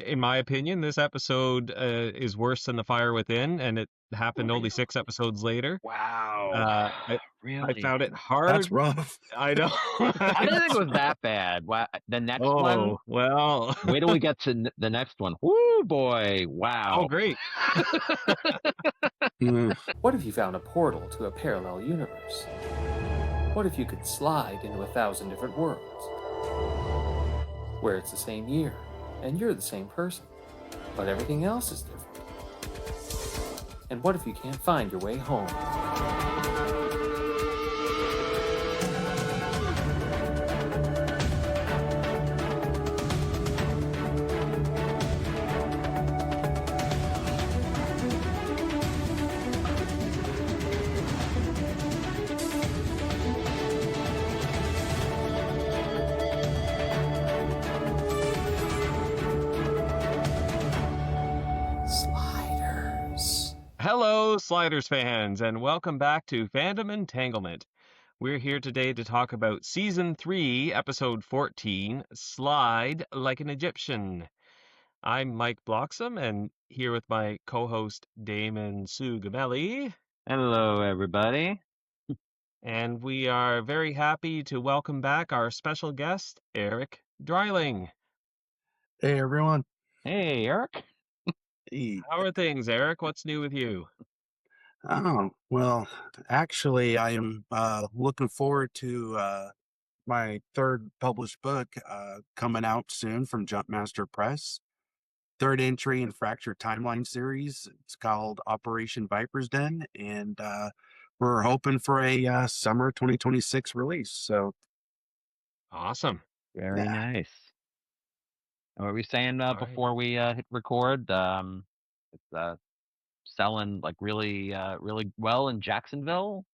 in my opinion, this episode is worse than The Fire Within, and it happened only 6 episodes later. Wow. I Really? found it hard. That's rough. I know. I didn't think it was that bad. Wow. The next one, Oh, well. wait till we get to the next one. Woo, boy. Wow. Oh, great. What if you found a portal to a parallel universe? What if you could slide into 1,000 different worlds? Where it's the same year, and you're the same person, but everything else is different. And what if you can't find your way home? Hello, Sliders fans, and welcome back to Fandom Entanglement. We're here today to talk about Season 3, Episode 14, Slide Like an Egyptian. I'm Mike Bloxam, and here with my co-host Damon Sugameli. Hello, everybody. And we are very happy to welcome back our special guest, Erik Dreiling. Hey, everyone. Hey, Eric. Hey. How are things, Erik? What's new with you? Oh, well, actually, I am looking forward to my third published book coming out soon from Jumpmaster Press. Third entry in Fractured Timeline series. It's called Operation Viper's Den, and we're hoping for a summer 2026 release. So, awesome. Very nice. What were we saying before we hit record? It's selling like really well in Jacksonville,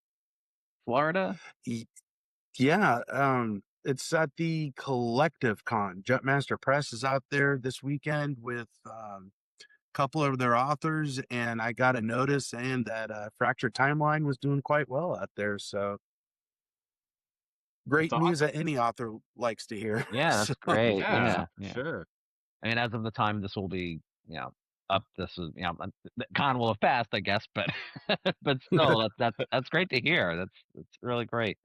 Florida. Yeah, it's at the Collective Con. Jumpmaster Press is out there this weekend with a couple of their authors, and I got a notice saying that Fractured Timeline was doing quite well out there. So great That's news awesome. that any author likes to hear. Yeah, that's great. Yeah, Yeah. sure. I mean, as of the time this will be, up, this is, the con will have passed, I guess, but but still, that's great to hear. That's really great.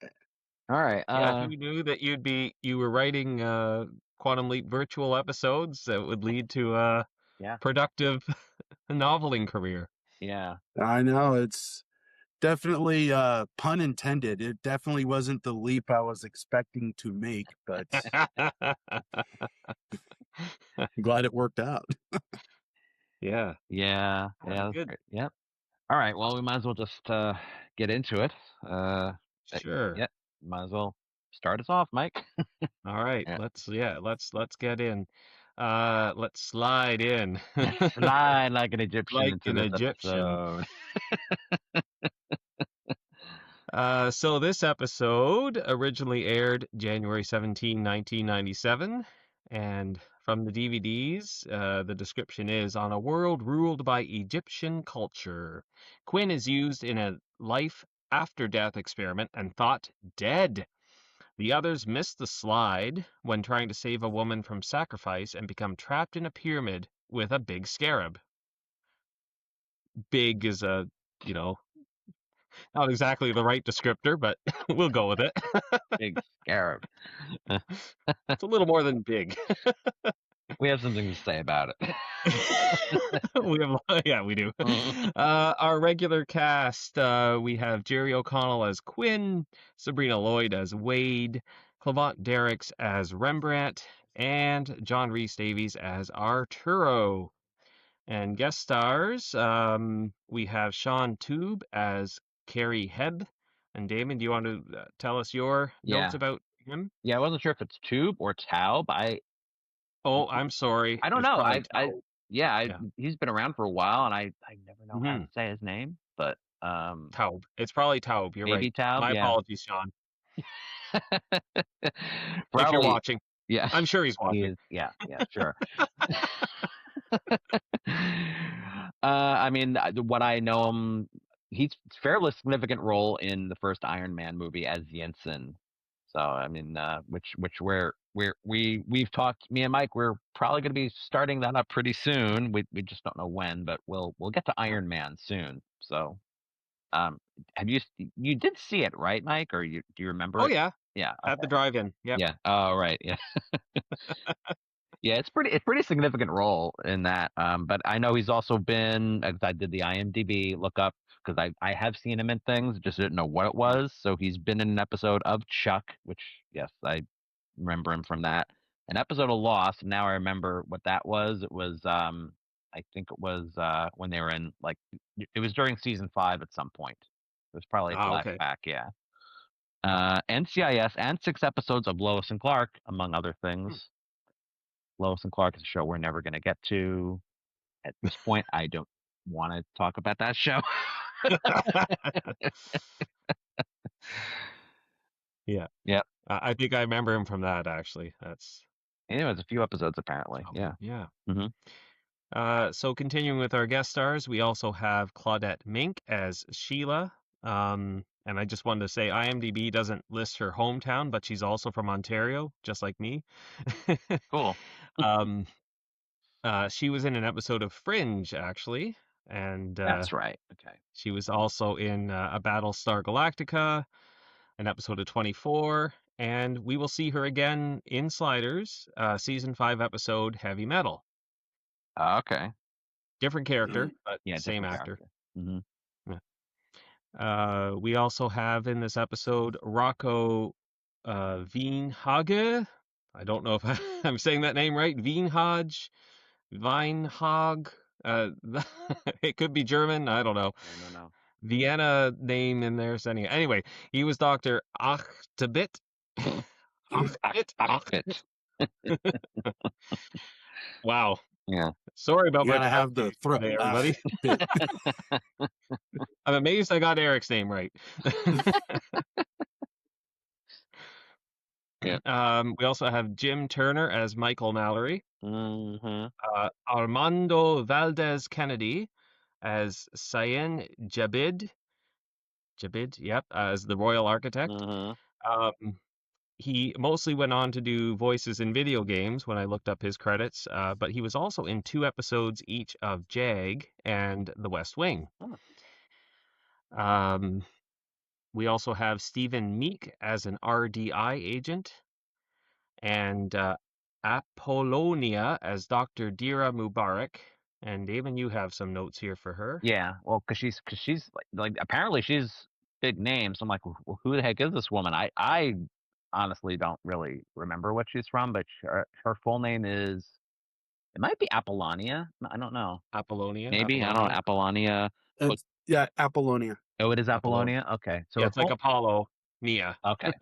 All right. Yeah, who knew that you were writing Quantum Leap virtual episodes that would lead to a productive noveling career? Yeah. I know, it's definitely pun intended. It definitely wasn't the leap I was expecting to make, but I'm glad it worked out. Yeah. Good. Yep. All right. Well, we might as well just get into it. Sure. Yeah. Might as well start us off, Mike. All right. Let's get in. Let's slide in. Slide like an Egyptian like into an this Egyptian. episode. So this episode originally aired January 17, 1997, and from the DVDs, the description is, on a world ruled by Egyptian culture, Quinn is used in a life after death experiment and thought dead. The others miss the slide when trying to save a woman from sacrifice and become trapped in a pyramid with a big scarab. Big is a, not exactly the right descriptor, but we'll go with it. Big scarab. It's a little more than big. We have something to say about it. We do. Our regular cast, we have Jerry O'Connell as Quinn, Sabrina Lloyd as Wade, Clement Derricks as Rembrandt, and John Rhys Davies as Arturo. And guest stars, we have Sean Tube as Carrie Hebb. And Damon, do you want to tell us your notes about him? Yeah, I wasn't sure if it's Tube or Taub. I'm sorry. I don't know. He's been around for a while, and I never know how to say his name. But Taub. It's probably Taub. You're maybe right. Taub. My apologies, Sean. If you're watching, yeah, I'm sure he's watching. Yeah, sure. I mean, what I know him, he's a fairly significant role in the first Iron Man movie as Jensen. So I mean, which we've talked, me and Mike, we're probably going to be starting that up pretty soon. We just don't know when, but we'll get to Iron Man soon. So, have you did see it, right, Mike? Or do you remember Oh it? yeah, Yeah. at the Okay. drive-in. Yep. Yeah. Oh, right. Yeah. Yeah, it's pretty significant role in that. But I know he's also been, as I did the IMDb lookup, because I have seen him in things, just didn't know what it was. So he's been in an episode of Chuck, which yes, I remember him from that. An episode of Lost. Now I remember what that was. It was I think it was when they were in, like, it was during season 5 at some point. It was probably a Ah, okay. flashback, yeah. NCIS and 6 episodes of Lois and Clark, among other things. Lois and Clark is a show we're never going to get to. At this point, I don't want to talk about that show. Yeah. Yep. I think I remember him from that, actually. That's Anyways, a few episodes apparently. Yeah. yeah. Mm-hmm. So continuing with our guest stars, we also have Claudette Mink as Sheila. And I just wanted to say IMDb doesn't list her hometown, but she's also from Ontario, just like me. Cool. um, she was in an episode of Fringe, actually, and That's right. Okay. she was also in a Battlestar Galactica, an episode of 24, and we will see her again in Sliders, season 5 episode Heavy Metal. Okay. Different character, but Yeah, same different actor. character. Mm-hmm. We also have in this episode Rocco Wienhage. I don't know if I'm saying that name right. Wienhage, Weinhag. It could be German. I don't know. No. Vienna name in there. So anyway, he was Dr. Achtabit. Achtabit. Wow. Yeah. Sorry about You my gotta have the throat. today, everybody. Bit. I'm amazed I got Eric's name right. Yeah. We also have Jim Turner as Michael Mallory. Mm-hmm. Armando Valdez Kennedy as Sayen Jabid. Jabid, yep, as the Royal Architect. Mm-hmm. He mostly went on to do voices in video games when I looked up his credits, but he was also in 2 episodes each of Jag and The West Wing. We also have Stephen Meek as an RDI agent, and Apollonia as Dr. Dira Mubarak. And Damon, you have some notes here for her. Yeah, well, because she's like apparently she's big name. So I'm like, well, who the heck is this woman? I honestly don't really remember what she's from, but her full name is, it might be Apollonia. I don't know. Apollonia. Maybe, I don't know, Apollonia. Yeah, Apollonia. Oh, it is Apollonia. Apollonia. Okay, so yeah, it's like Apollo Nia. Okay,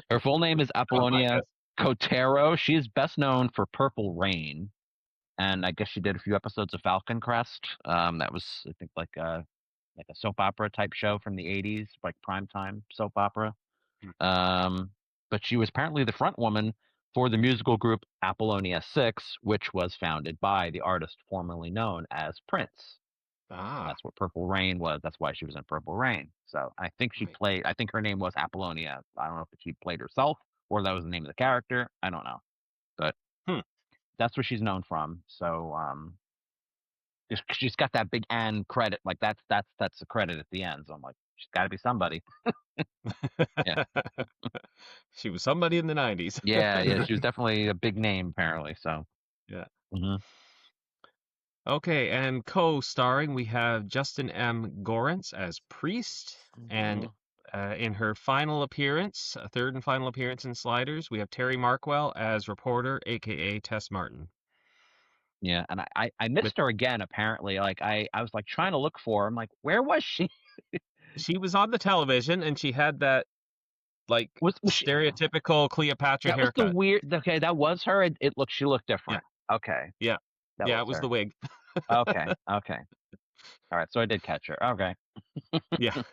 her full name is Apollonia Kotero. She is best known for Purple Rain, and I guess she did a few episodes of Falcon Crest. That was, I think, like a soap opera type show from the 80s, like primetime soap opera. But she was apparently the front woman for the musical group Apollonia 6, which was founded by the artist formerly known as Prince. And that's what Purple Rain was. That's why she was in Purple Rain. So I think she played, I think her name was Apollonia. I don't know if she played herself or that was the name of the character. I don't know. But that's what she's known from. So she's got that big Anne credit. Like that's a credit at the end. So I'm like, she's got to be somebody. Yeah. She was somebody in the 90s. yeah. She was definitely a big name, apparently. So yeah. Mm-hmm. Okay, and co-starring we have Justin M. Gorence as Priest, and in her final appearance, third and final appearance in Sliders, we have Terry Markwell as reporter, aka Tess Martin. Yeah, and I missed her again. Apparently, like I was like trying to look for her. I'm like, where was she? She was on the television, and she had that like stereotypical Cleopatra that haircut. Was the weird. Okay, that was her. She looked different. Yeah. Okay. Yeah. Yeah, it was the wig. Okay. All right, so I did catch her. Okay. Yeah.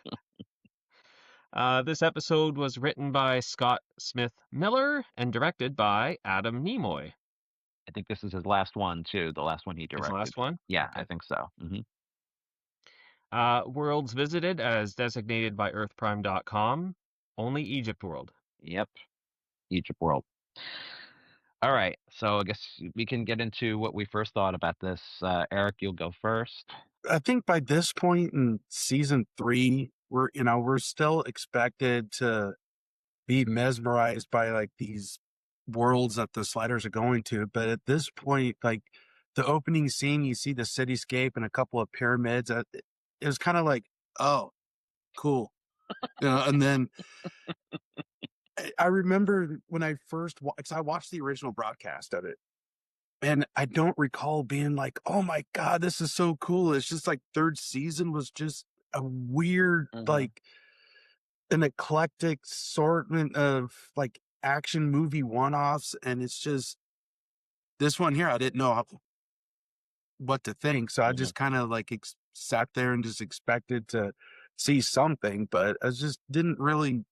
This episode was written by Scott Smith Miller and directed by Adam Nimoy. I think this is his last one too. The last one he directed. His last one? Yeah, okay. I think so. Worlds visited as designated by EarthPrime.com. Only Egypt world. Yep. Egypt world. All right, so I guess we can get into what we first thought about this. Eric, you'll go first. I think by this point in season 3, we're still expected to be mesmerized by like these worlds that the sliders are going to. But at this point, like the opening scene, you see the cityscape and a couple of pyramids. It was kind of like, oh, cool. And then I remember when I first, because I watched the original broadcast of it. And I don't recall being like, oh my God, this is so cool. It's just like third season was just a weird, like an eclectic assortment of like action movie one-offs. And it's just this one here, I didn't know what to think. So I just kind of like sat there and just expected to see something, but I just didn't really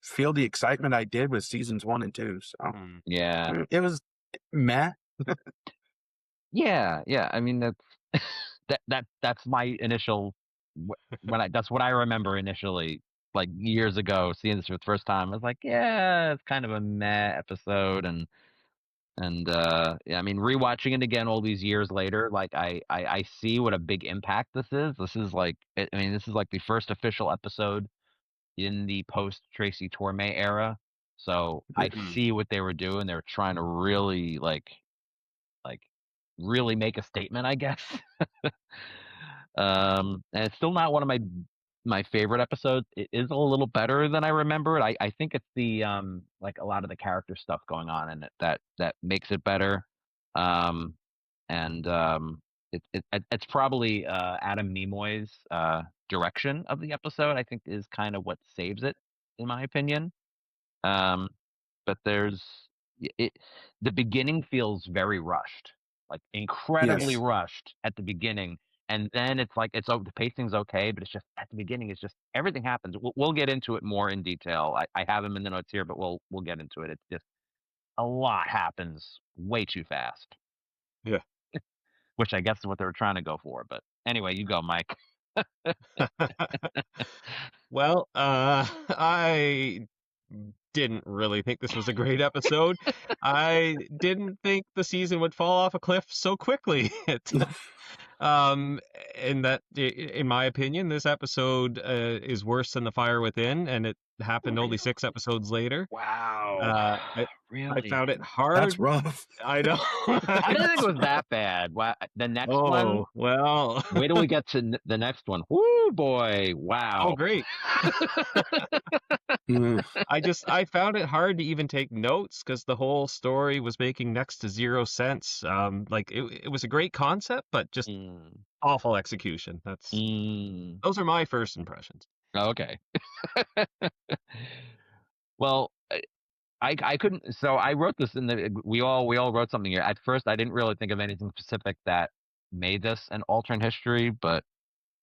feel the excitement I did with seasons 1 and 2. So yeah, it was meh. yeah. I mean, that's my initial that's what I remember initially, like years ago, seeing this for the first time. I was like, yeah, it's kind of a meh episode, and yeah, I mean, rewatching it again all these years later, like I see what a big impact this is. This is like, I mean, this is like the first official episode in the post Tracy Torme era. So I see what they were doing. They were trying to really like really make a statement, I guess. And it's still not one of my favorite episodes. It is a little better than I remember it. I think it's the like a lot of the character stuff going on in it that makes it better. And it's probably Adam Nimoy's direction of the episode, I think, is kind of what saves it, in my opinion. But there's the beginning feels very rushed, like incredibly Yes. rushed at the beginning, and then it's like the pacing's okay, but it's just at the beginning, it's just everything happens. We'll get into it more in detail. I have them in the notes here, but we'll get into it. It's just a lot happens way too fast. Yeah. Which I guess is what they were trying to go for. But anyway, you go, Mike. Well, I didn't really think this was a great episode. I didn't think the season would fall off a cliff so quickly. And that, in my opinion, this episode is worse than The Fire Within, and it happened only 6 episodes later. Wow. I Really? found it hard. That's rough. I know. I didn't think it was that bad. The next one, Oh, well. wait till we get to the next one. Woo, boy. Wow. Oh, great. I found it hard to even take notes because the whole story was making next to zero sense. Like it was a great concept, but just awful execution. Those are my first impressions. Okay. Well, I couldn't. So I wrote this we all wrote something here. At first, I didn't really think of anything specific that made this an alternate history, but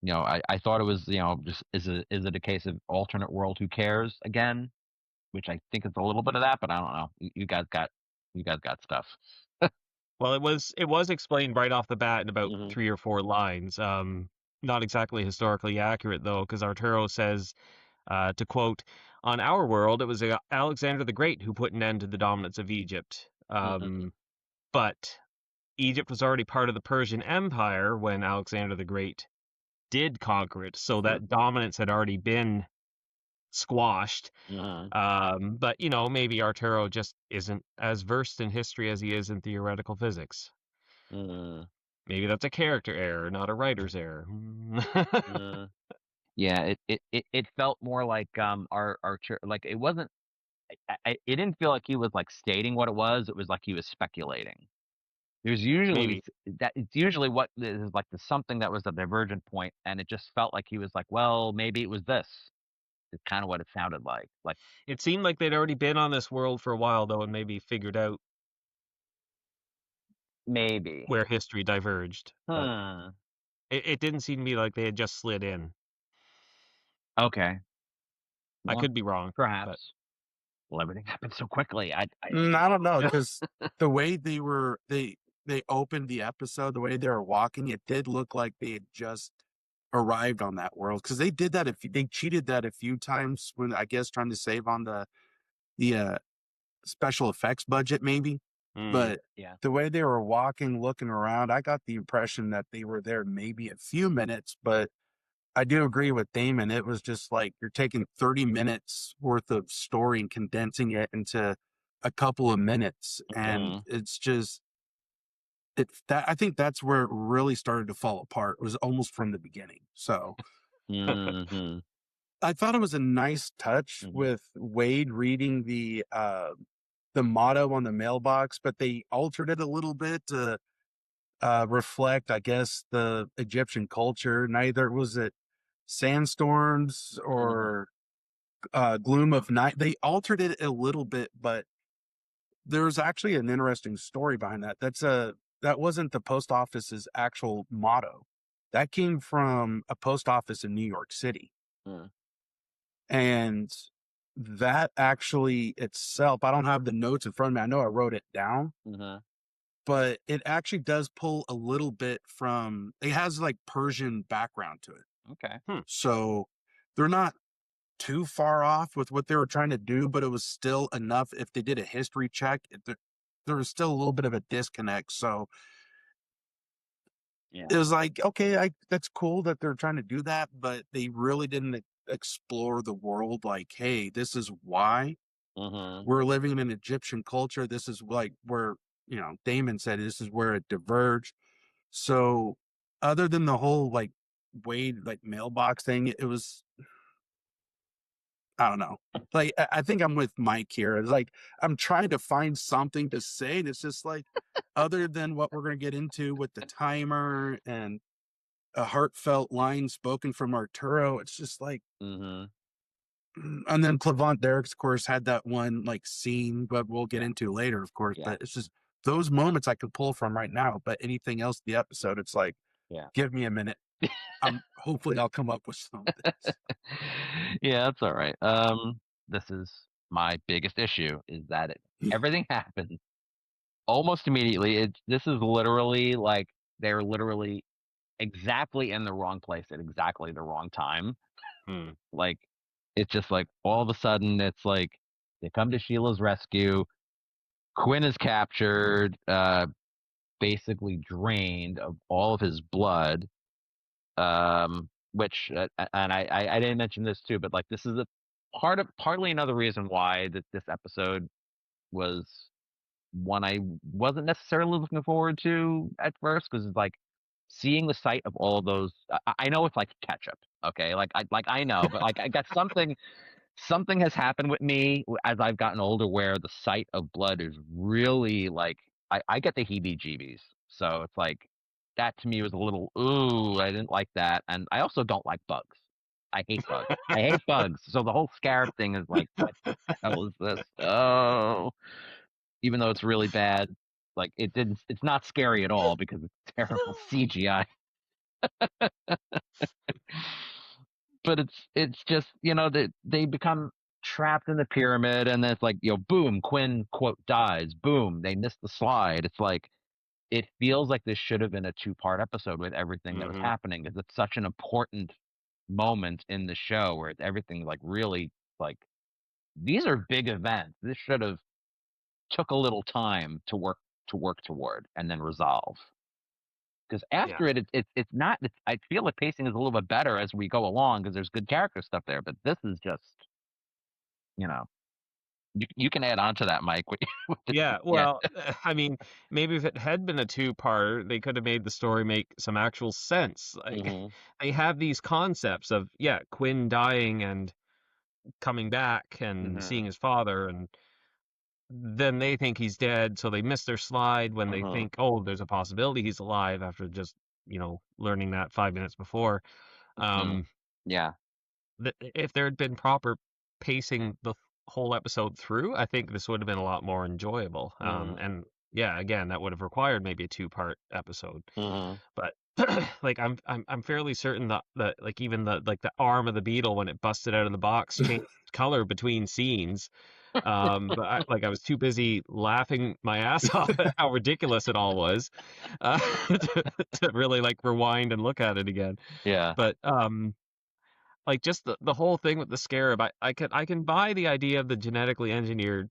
I thought it was, just is it a case of alternate world? Who cares again? Which I think is a little bit of that, but I don't know. You guys got stuff. Well, it was explained right off the bat in about 3 or 4 lines. Not exactly historically accurate though, because Arturo says, to quote, "On our world, it was Alexander the Great who put an end to the dominance of Egypt. But Egypt was already part of the Persian Empire when Alexander the Great did conquer it, so that dominance had already been squashed. But maybe Arturo just isn't as versed in history as he is in theoretical physics. Maybe that's a character error, not a writer's error." Yeah, it felt more like like it wasn't. It didn't feel like he was like stating what it was. It was like he was speculating. There's usually it's usually what is like the something that was a divergent point, and it just felt like he was like, well, maybe it was this. It's kind of what it sounded like. Like it seemed like they'd already been on this world for a while though, and maybe figured out maybe where history diverged. But it didn't seem to me like they had just slid in. Okay. I could be wrong. Perhaps. But... Well, everything happened so quickly. I don't know, because the way they opened the episode, the way they were walking, it did look like they had just arrived on that world, because they did that. They cheated that a few times when, I guess, trying to save on the the special effects budget, maybe. But Yeah. the way they were walking, looking around, I got the impression that they were there maybe a few minutes. But I do agree with Damon. It was just like you're taking 30 minutes worth of story and condensing it into a couple of minutes. And it's just, I think that's where it really started to fall apart. It was almost from the beginning. So I thought it was a nice touch with Wade reading the motto on the mailbox, but they altered it a little bit to reflect, I guess, the Egyptian culture. Neither was it sandstorms or gloom of night. They altered it a little bit, but there's actually an interesting story behind that. That wasn't the post office's actual motto. That came from a post office in New York City. And that actually itself, I don't have the notes in front of me. I know I wrote it down, but it actually does pull a little bit from, it has like Persian background to it. Okay. So they're not too far off with what they were trying to do, but it was still enough. If they did a history check, there was still a little bit of a disconnect. So it was like, okay, that's cool that they're trying to do that, but they really didn't explore the world like, hey, this is why we're living in an Egyptian culture. This is like where, Damon said this is where it diverged. So other than the whole like Wade like mailbox thing, it was, I don't know. Like, I think I'm with Mike here. It's like I'm trying to find something to say, and it's just like, other than what we're going to get into with the timer and a heartfelt line spoken from Arturo, it's just like, and then Clavant Derrick's, of course, had that one like scene, but we'll get into later, of course. But it's just those moments I could pull from right now. But anything else in the episode, it's like, give me a minute. Hopefully I'll come up with something. Yeah, that's all right. This is my biggest issue is that everything happens almost immediately. This is literally like they're literally exactly in the wrong place at exactly the wrong time. Like it's just like all of a sudden it's like they come to Sheila's rescue. Quinn is captured, basically drained of all of his blood. Which and I didn't mention this too, but like this is partly another reason why this episode was one I wasn't necessarily looking forward to at first, because it's like seeing the sight of all of those. I know it's like ketchup, okay? Like I know, but like I got something has happened with me as I've gotten older where the sight of blood is really like I get the heebie-jeebies. So it's like that to me was a little ooh, I didn't like that, and I also don't like bugs. I hate bugs. I hate bugs. So the whole scarab thing is like, what the hell is this? Oh, even though it's really bad, like it's not scary at all because it's terrible CGI. But it's just they become trapped in the pyramid, and then it's like boom, Quinn quote dies, boom, they missed the slide. It's like it feels like this should have been a 2-part episode with everything that was happening, because it's such an important moment in the show where everything like really like these are big events. This should have took a little time to work toward and then resolve. Because after it's not. I feel like pacing is a little bit better as we go along because there's good character stuff there. But this is just, you can add on to that, Mike. Yeah, well, I mean, maybe if it had been a 2-part, they could have made the story make some actual sense. Like, they have these concepts of Quinn dying and coming back and seeing his father, and then they think he's dead, so they miss their slide when they think, oh, there's a possibility he's alive after just, learning that 5 minutes before. If there had been proper pacing the whole episode through, I think this would have been a lot more enjoyable. And again, that would have required maybe a 2-part episode. But like I'm fairly certain that like even the arm of the beetle when it busted out of the box changed color between scenes. But I was too busy laughing my ass off at how ridiculous it all was to really like rewind and look at it again. Yeah. But Like just the whole thing with the scarab. I can buy the idea of the genetically engineered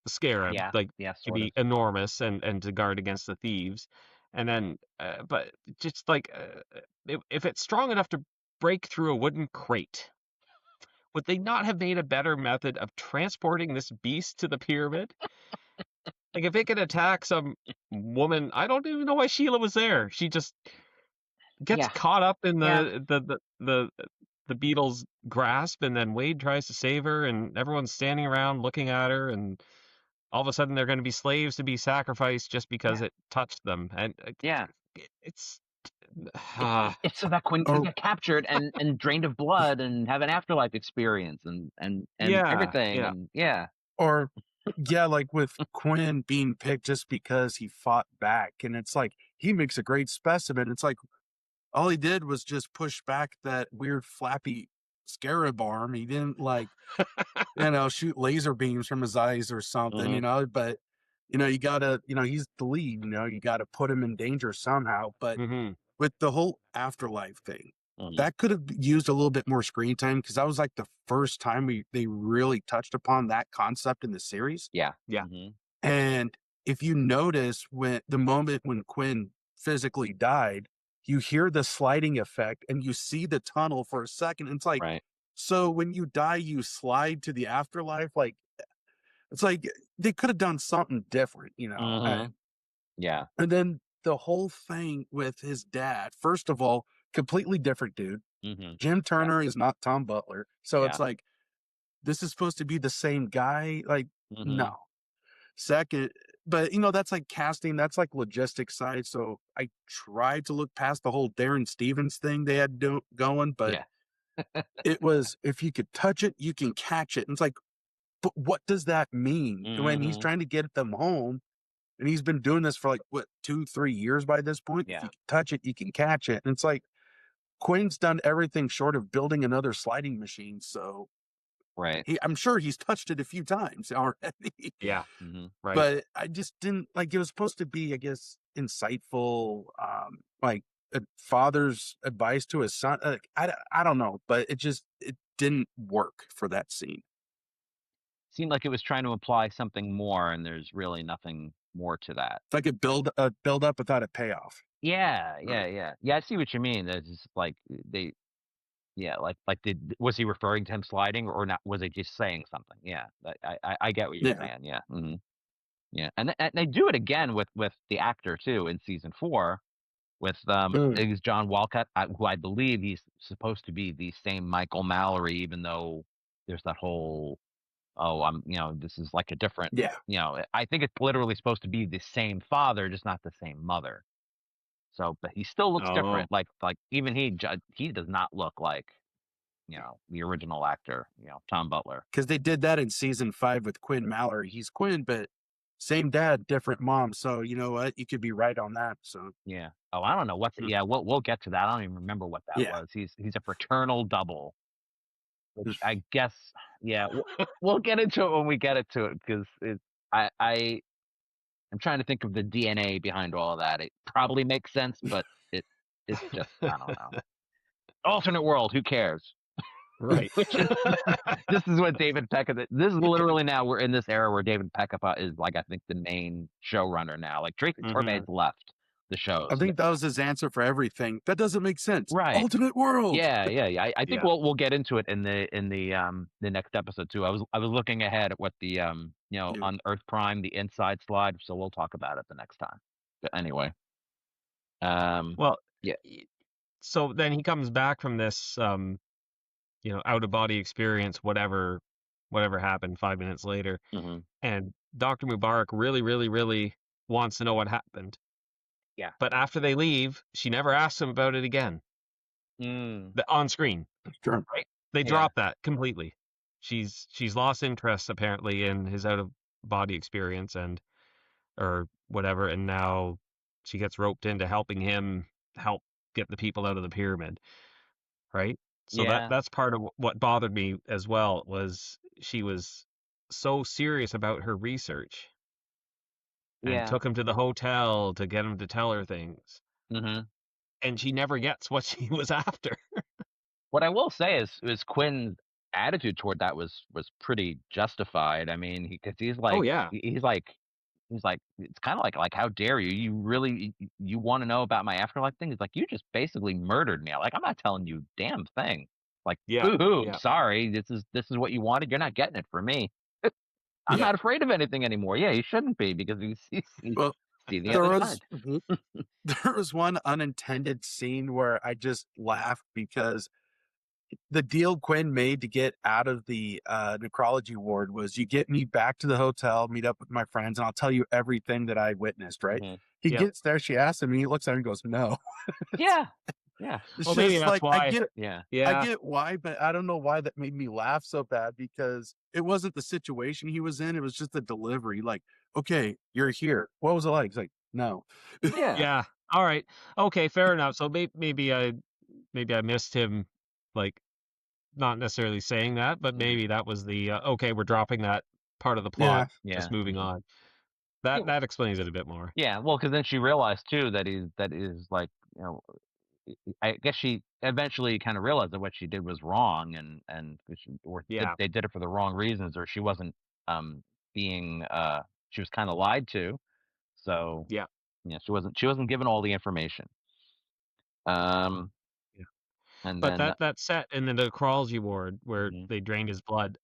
scarab, Yeah, like yeah, to sort of. be enormous and to guard against the thieves, and then but just like if it's strong enough to break through a wooden crate, would they not have made a better method of transporting this beast to the pyramid? Like if it could attack some woman, I don't even know why Sheila was there. She just gets Yeah, caught up in yeah, the beetle's grasp, and then Wade tries to save her, and everyone's standing around looking at her, and all of a sudden they're going to be slaves to be sacrificed just because yeah, it touched them, and yeah. it's It's so that Quinn can Or get captured and drained of blood and have an afterlife experience and yeah, everything, yeah. and yeah, or yeah, like with Quinn being picked just because he fought back, and it's like he makes a great specimen. It's like all he did was just push back that weird flappy scarab arm. He didn't like, shoot laser beams from his eyes or something, hmm but you gotta, he's the lead, you gotta put him in danger somehow. But Hmm. with the whole afterlife thing, hmm that could have used a little bit more screen time, because that was like the first time they really touched upon that concept in the series. yeah, Yeah. hmm And if you notice, when the moment when Quinn physically died, you hear the sliding effect and you see the tunnel for a second. And it's like, right, so when you die, you slide to the afterlife. Like, it's like they could have done something different, hmm yeah, and then the whole thing with his dad, first of all, completely different dude. hmm Jim yeah, Turner is not Tom Butler. So yeah, it's like, this is supposed to be the same guy. Like, hmm no. Second, but that's like casting, that's like logistics side. So I tried to look past the whole Darren Stevens thing they had going, but yeah, it was, if you could touch it, you can catch it. And it's like, but what does that mean when he's hmm trying to get them home? And he's been doing this for like, what, 2-3 years by this point? If yeah, you can touch it, you can catch it. And it's like, Quinn's done everything short of building another sliding machine. So right, I'm sure he's touched it a few times already. Yeah. hmm Right. But I just didn't like, it was supposed to be, I guess, insightful, like a father's advice to his son. Like, I don't know, but it didn't work for that scene. Seemed like it was trying to imply something more, and there's really nothing more to that. It's like a build up without a payoff. Yeah, Right. yeah, yeah, yeah. I see what you mean. It's just like they, yeah, like was he referring to him sliding or not? Was he just saying something? Yeah, I get what you're Yeah. saying. Yeah, yeah, and they do it again with the actor too in season 4 with Mm. is John Walcott, who I believe he's supposed to be the same Michael Mallory, even though there's that whole this is like a different, Yeah. I think it's literally supposed to be the same father, just not the same mother. So, but he still looks Oh. different. Like even he does not look like the original actor, Tom Butler. Because they did that in season 5 with Quinn Mallory. He's Quinn, but same dad, different mom. So you know what? You could be right on that. So Yeah. Oh, I don't know what's mm, yeah. We'll get to that. I don't even remember what that yeah. was. He's a fraternal double, which I guess yeah. We'll get into it when we get into it because I'm trying to think of the DNA behind all of that. It probably makes sense, but it's just I don't know. Alternate world. Who cares? Right. Which is this is what David Peckinpah. This is literally now we're in this era where David Peckinpah is like I think the main showrunner now. Like Tracy Hmm. Torme's left the show. I So think that was his answer for everything. That doesn't make sense. right. Alternate world. Yeah, yeah, yeah. I think Yeah. we'll get into it in the next episode too. I was looking ahead at what the Yeah. on Earth Prime the inside slide, so we'll talk about it the next time. But anyway, Well, yeah, so then he comes back from this, out of body experience, whatever happened 5 minutes later, hmm and Dr. Mubarak really, really, really wants to know what happened. yeah, But after they leave, she never asks him about it again. mm, On screen, Sure. right? They yeah, drop that completely. She's lost interest apparently in his out of body experience or whatever, and now she gets roped into helping him help get the people out of the pyramid, right? So yeah, that's part of what bothered me as well, was she was so serious about her research and yeah. took him to the hotel to get him to tell her things, hmm and she never gets what she was after. What I will say is Quinn's attitude toward that was pretty justified. I mean, because he's Oh like yeah. he's like it's kind of like how dare you? You really you want to know about my afterlife thing? It's like you just basically murdered me. Like I'm not telling you a damn thing. Like Yeah. boo-hoo, Yeah. sorry. This is what you wanted. You're not getting it from me. I'm Yeah. not afraid of anything anymore. Yeah, you shouldn't be because you Well, see the there other was side. there was one unintended scene where I just laughed because the deal Quinn made to get out of the necrology ward was you get me back to the hotel, meet up with my friends, and I'll tell you everything that I witnessed, right? Mhm. He Yep. gets there, she asks him, and he looks at her and goes, no. Yeah. Yeah. It's Well, maybe just that's like, why. Yeah. I Yeah. get why, but I don't know why that made me laugh so bad because it wasn't the situation he was in. It was just the delivery. Like, okay, you're here. What was it like? It's like, no. Yeah. Yeah. All right. Okay. Fair enough. So maybe I missed him, like not necessarily saying that, but Mhm. maybe that was the okay. We're dropping that part of the plot. Yeah. Just Yeah. moving Mhm. on. Yeah. That explains it a bit more. Yeah, well, because then she realized too that is like, I guess she eventually kind of realized that what she did was wrong, and Yeah. they did it for the wrong reasons, or she wasn't being she was kind of lied to, so Yeah. yeah, she wasn't given all the information. Um, Yeah. and But then that set in the necrology ward where mhm, they drained his blood,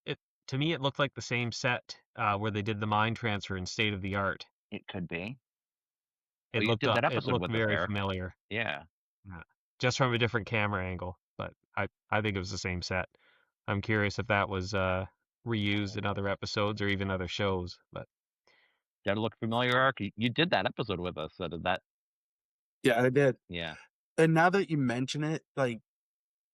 to me it looked like the same set where they did the mind transfer in state of the art. it could be. Oh, It you did that it episode looked with us, very Eric. familiar. Yeah, Yeah. Just from a different camera angle, but I think it was the same set. I'm curious if that was reused in other episodes or even other shows, but did it look familiar, Eric? You did that episode with us, so did that? Yeah, I did. Yeah. And now that you mention it, like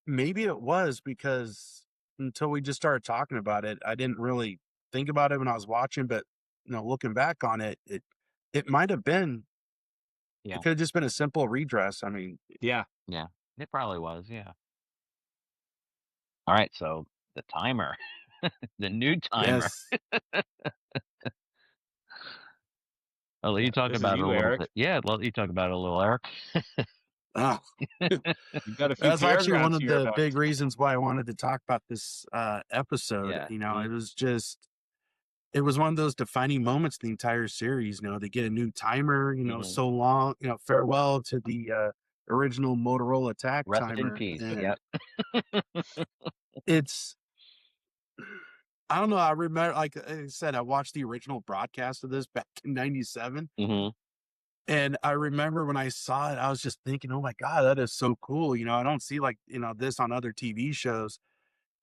maybe it was because until we just started talking about it, I didn't really think about it when I was watching, but looking back on it, it might have been, Yeah. it could have just been a simple redress. I mean, yeah. Yeah, it probably was. Yeah. All right, so the timer, the new timer. yes. I'll let you Yeah. talk This is about it a you, little Eric. bit. Yeah, I'll let you talk about it a little, Eric. Oh. You've got a few That's actually one paragraphs of here the about big reasons why I wanted to talk about this episode. Yeah. It was just, it was one of those defining moments in the entire series. They get a new timer, Mhm. so long, farewell to the original Motorola attack Rest in timer. peace. And Yep. it's, I don't know. I remember, like I said, I watched the original broadcast of this back in '97. Hmm. And I remember when I saw it, I was just thinking, oh my God, that is so cool. I don't see like, this on other TV shows.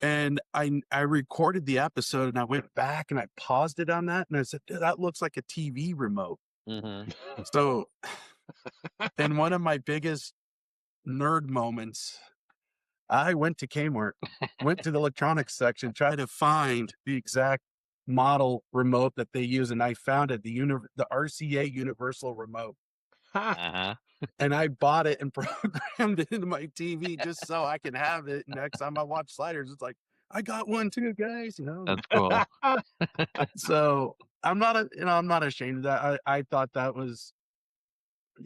And I recorded the episode and I went back and I paused it on that. And I said, "Dude, that looks like a TV remote." Hmm. So, in one of my biggest nerd moments, I went to Kmart, went to the electronics section, tried to find the exact model remote that they use. And I found it, the RCA universal remote. Uh-huh. And I bought it and programmed it into my TV just so I can have it. Next time I watch Sliders, it's like, I got one too, guys. That's cool. So I'm not, I'm not ashamed of that. I thought that was,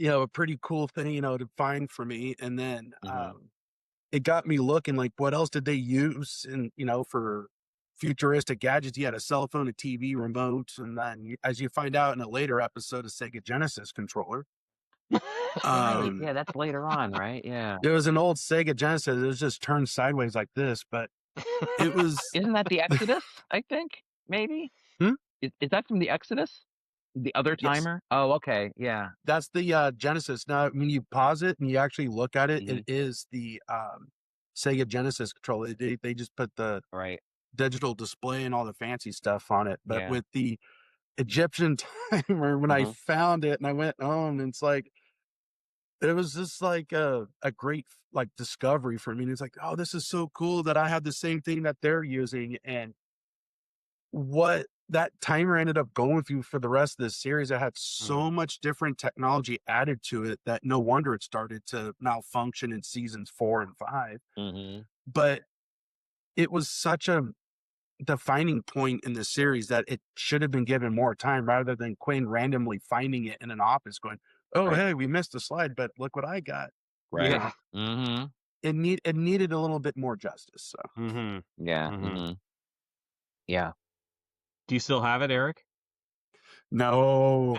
a pretty cool thing, to find for me. And then Hmm. it got me looking like, what else did they use? And, for futuristic gadgets, you had a cell phone, a TV remote. And then as you find out in a later episode, a Sega Genesis controller. Right. Yeah, that's later on, right? Yeah. There was an old Sega Genesis. It was just turned sideways like this, but it was. Isn't that the Exodus? I think maybe. Hmm? Is that from the Exodus? The other Yes, timer? Oh, okay. Yeah. that's the Genesis. Now, when you pause it and you actually look at it, Mhm. it is the Sega Genesis controller. They just put the Right. digital display and all the fancy stuff on it. But Yeah. with the Egyptian timer, when I Mhm. found it and I went home, and it's like, it was just like a great like discovery for me. And it's like, oh, this is so cool that I have the same thing that they're using. And what that timer ended up going through for the rest of the series, it had so much different technology added to it that no wonder it started to malfunction in seasons 4 and 5. Mhm. But it was such a defining point in the series that it should have been given more time rather than Quinn randomly finding it in an office going, oh, Right. hey, we missed a slide, but look what I got. Right. Yeah. Mhm. needed a little bit more justice. So Yeah. Yeah. Do you still have it, Eric? no,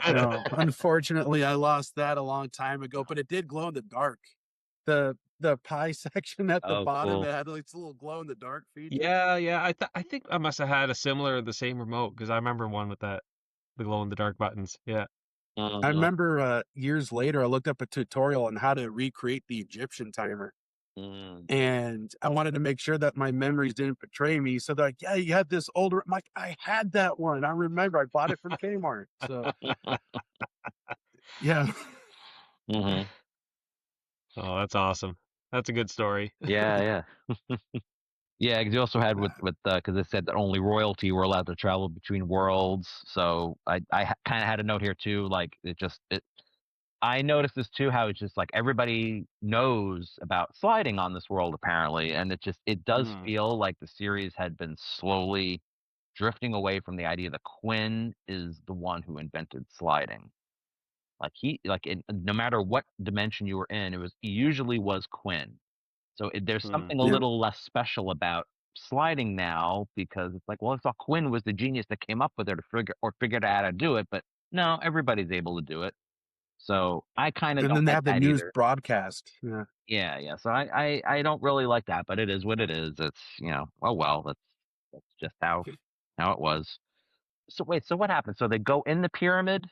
unfortunately, I lost that a long time ago. But it did glow in the dark. The pie section at the Oh, bottom, cool. it had like this little glow in the dark feature. Yeah. I think I must have had the same remote because I remember one with the glow in the dark buttons. Yeah. I remember years later, I looked up a tutorial on how to recreate the Egyptian timer. And I wanted to make sure that my memories didn't betray me. So they're like, yeah, you had this older. I'm like, I had that one. I remember I bought it from Kmart. So yeah. Oh, that's awesome. That's a good story. Yeah. Yeah, because you also had with because it said that only royalty were allowed to travel between worlds. So I kind of had a note here too. Like I noticed this too. How it's just like everybody knows about sliding on this world apparently, and it does feel like the series had been slowly drifting away from the idea that Quinn is the one who invented sliding. Like no matter what dimension you were in, it usually was Quinn. So there's something a Yeah. little less special about sliding now because it's like, well, I thought Quinn was the genius that came up with it or figured out how to do it, but no, everybody's able to do it. So I kind of And don't then they like have the that news either. broadcast. Yeah. Yeah. So I don't really like that, but it is what it is. It's oh well, that's just how it was. So wait, so what happened? So they go in the pyramid.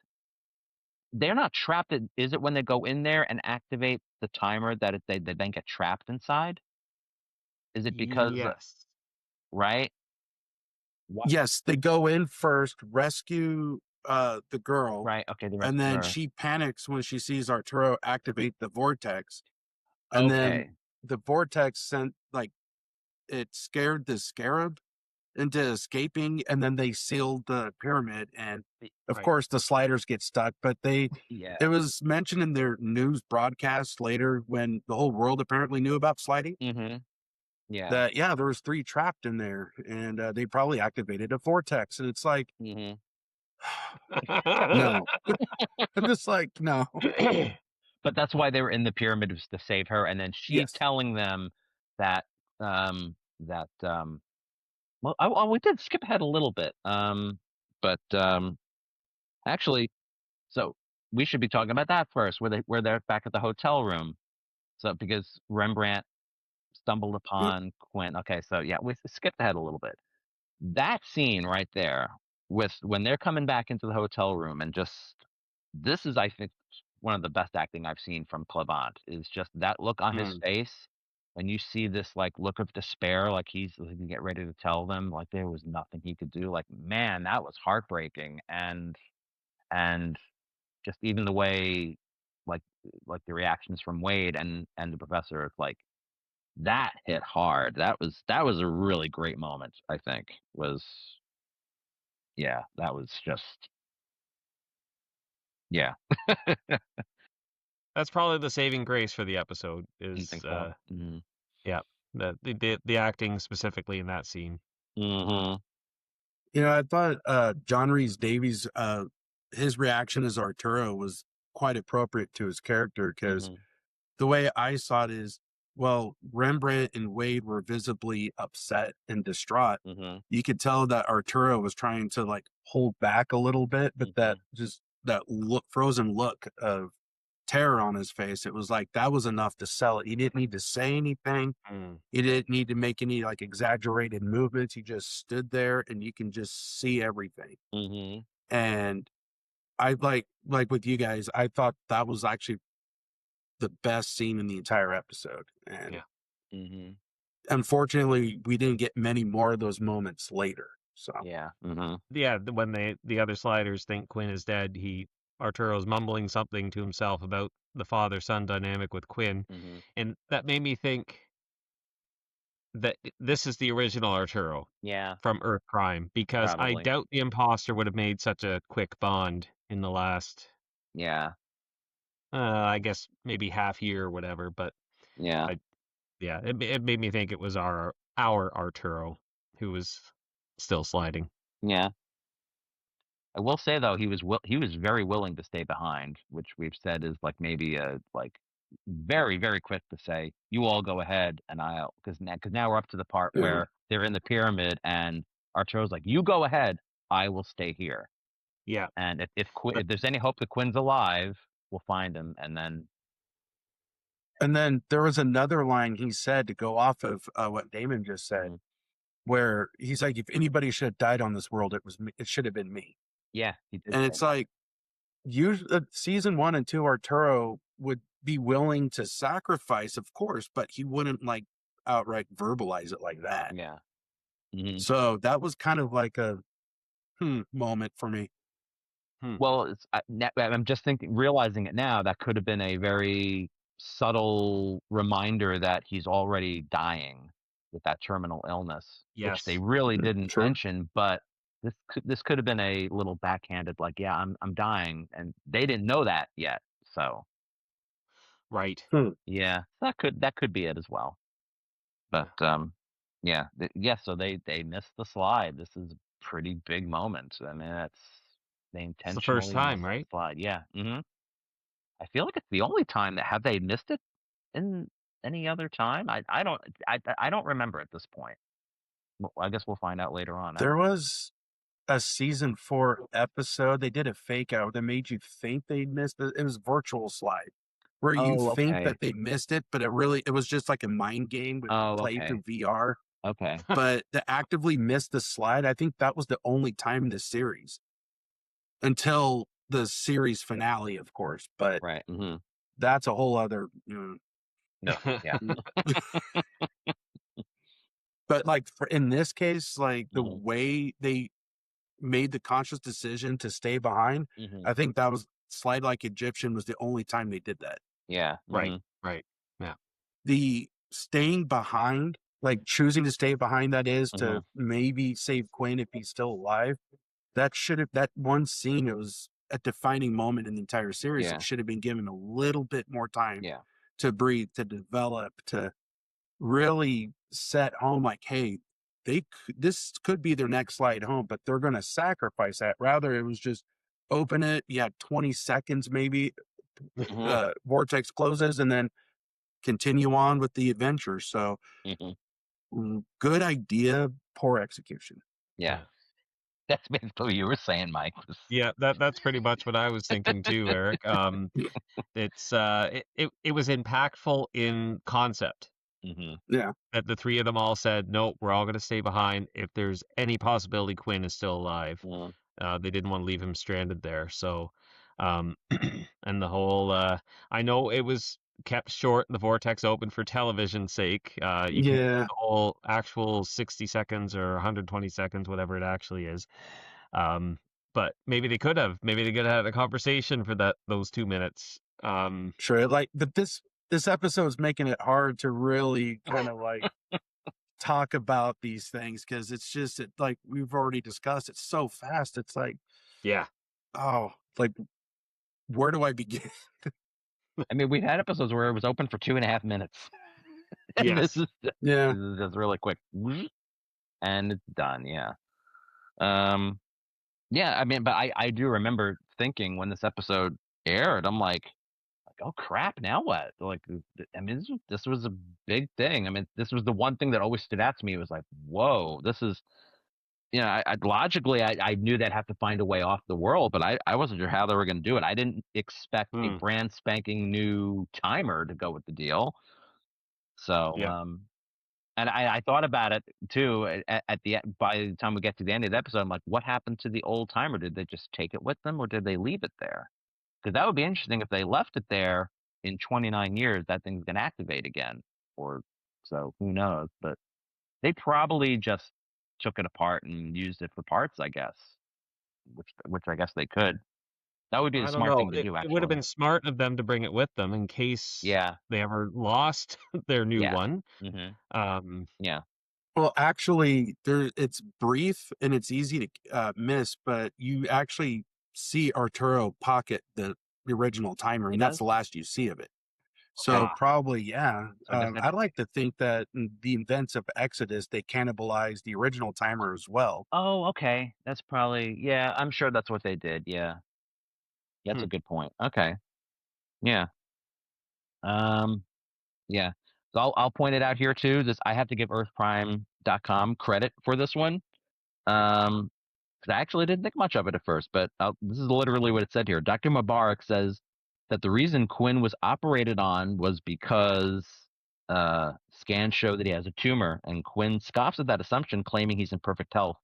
They're not trapped. Is it when they go in there and activate the timer that they then get trapped inside? Is it because Yes. right? What? Yes, they go in first, rescue the girl, Right. Okay. The and then rescuer. she panics when she sees Arturo activate the vortex. And then Okay. the vortex it scared the scarab into escaping, and then they sealed the pyramid. And of Right. course, the sliders get stuck. But Yeah. it was mentioned in their news broadcast later when the whole world apparently knew about sliding Yeah. that there was 3 trapped in there, and they probably activated a vortex. And it's like, no, I'm just like, no. But that's why they were in the pyramid was to save her, and then she's Yes. telling them that that well, we did skip ahead a little bit. But actually, so we should be talking about that first, where they're back at the hotel room. So because Rembrandt stumbled upon Quinn. Okay, so yeah, we skipped ahead a little bit. That scene right there with when they're coming back into the hotel room and just this is I think one of the best acting I've seen from Clement is just that look on his face when you see this like look of despair like he's like, get ready to tell them like there was nothing he could do like man that was heartbreaking and just even the way like the reactions from Wade and the professor it's like that hit hard. That was a really great moment, I think. Yeah, that was just yeah. That's probably the saving grace for the episode I is think so. yeah, the acting specifically in that scene. I thought John Rhys Davies, his reaction as Arturo was quite appropriate to his character because the way I saw it is, well, Rembrandt and Wade were visibly upset and distraught. You could tell that Arturo was trying to like hold back a little bit, but that frozen look of terror on his face, it was like that was enough to sell it. He didn't need to say anything. He didn't need to make any like exaggerated movements. He just stood there and you can just see everything. And I like with you guys, I thought that was actually the best scene in the entire episode. And unfortunately, we didn't get many more of those moments later. So Yeah. Yeah, when the other sliders think Quinn is dead, Arturo's mumbling something to himself about the father-son dynamic with Quinn, and that made me think that this is the original Arturo Yeah. from Earth Prime, because I Probably. doubt the imposter would have made such a quick bond in the last, Yeah. I guess maybe half year or whatever, but Yeah. it made me think it was our Arturo who was still sliding. Yeah. I will say though he was very willing to stay behind, which we've said is like maybe a like very, very quick to say, "You all go ahead, and because now we're up to the part where they're in the pyramid, and Arturo's like, "You go ahead, I will stay here." Yeah. And if there's any hope that Quinn's alive, we'll find him, and then. And then there was another line he said to go off of what Damon just said, where he's like, "If anybody should have died on this world, it should have been me." Yeah, he did. And say it's that. like, usually season 1 and 2, Arturo would be willing to sacrifice, of course, but he wouldn't like outright verbalize it like that. Yeah. Mhm. So that was kind of like a moment for me. Well, I'm just realizing it now, that could have been a very subtle reminder that he's already dying with that terminal illness, which they Yes. really didn't Sure. mention. But this could have been a little backhanded, like, yeah, I'm dying, and they didn't know that yet. So Right. yeah, that could be it as well. But yeah, so they missed the slide. This is a pretty big moment. I mean, they It's the first intentionally time, missed right? the slide. Yeah. I feel like it's the only time that have they missed it in any other time. I don't remember at this point. Well, I guess we'll find out later on. There was a season 4 episode. They did a fake out that made you think they missed it. It was virtual slide, where you think that they missed it, but it was just like a mind game with play through VR. Okay. But to actively miss the slide, I think that was the only time in the series until the series finale, of course. But Right. that's a whole other. No. Yeah. But like in this case, like the way they made the conscious decision to stay behind, I think that was Slide Like Egyptian was the only time they did that. Yeah. Right. Right. Yeah. The staying behind, like choosing to stay behind, that is to maybe save Quinn if he's still alive. That one scene, it was a defining moment in the entire series. Yeah. It should have been given a little bit more time to breathe, to develop, to really set home like, hey, this could be their next slide home, but they're going to sacrifice that. Rather, it was just open it. You had 20 seconds, maybe vortex closes, and then continue on with the adventure. So good idea, poor execution. Yeah. That's basically what you were saying, Mike. Yeah, that's pretty much what I was thinking too, Eric. It's it was impactful in concept. Yeah. That the three of them all said, no, we're all going to stay behind. If there's any possibility Quinn is still alive, they didn't want to leave him stranded there. So, and the whole, I know it was kept short, the vortex open for television's sake. You can the whole actual 60 seconds or 120 seconds, whatever it actually is. But maybe they could have had a conversation for those 2 minutes. Sure. Like, but this episode's making it hard to really kind of like talk about these things, because it's just like we've already discussed. It's so fast. It's like, like, where do I begin? I mean, we've had episodes where it was open for 2.5 minutes. And this is this is just really quick, and it's done. Yeah. Yeah. I mean, but I do remember thinking when this episode aired, I'm like, oh crap, now what? Like, I mean, this was a big thing. I mean, this was the one thing that always stood out to me. It was like, whoa, this is, logically, I knew they'd have to find a way off the world, but I wasn't sure how they were going to do it. I didn't expect a brand spanking new timer to go with the deal. So, and I thought about it too by the time we get to the end of the episode. I'm like, what happened to the old timer? Did they just take it with them, or did they leave it there? Because that would be interesting if they left it there in 29 years. That thing's going to activate again, or so. Who knows? But they probably just took it apart and used it for parts, I guess. Which I guess they could. That would be the smart thing to do. Actually, it would have been smart of them to bring it with them in case they ever lost their new one. Yeah. Well, actually, it's brief and it's easy to miss, but you actually see Arturo pocket the original timer, and that's the last you see of it. So probably, I'd like to think that in the events of Exodus, they cannibalized the original timer as well. Oh, okay. That's probably, I'm sure that's what they did. Yeah. That's a good point. Okay. Yeah. Yeah. So I'll point it out here too. I have to give EarthPrime.com credit for this one. Because I actually didn't think much of it at first, but this is literally what it said here. Dr. Mubarak says that the reason Quinn was operated on was because scans show that he has a tumor, and Quinn scoffs at that assumption, claiming he's in perfect health.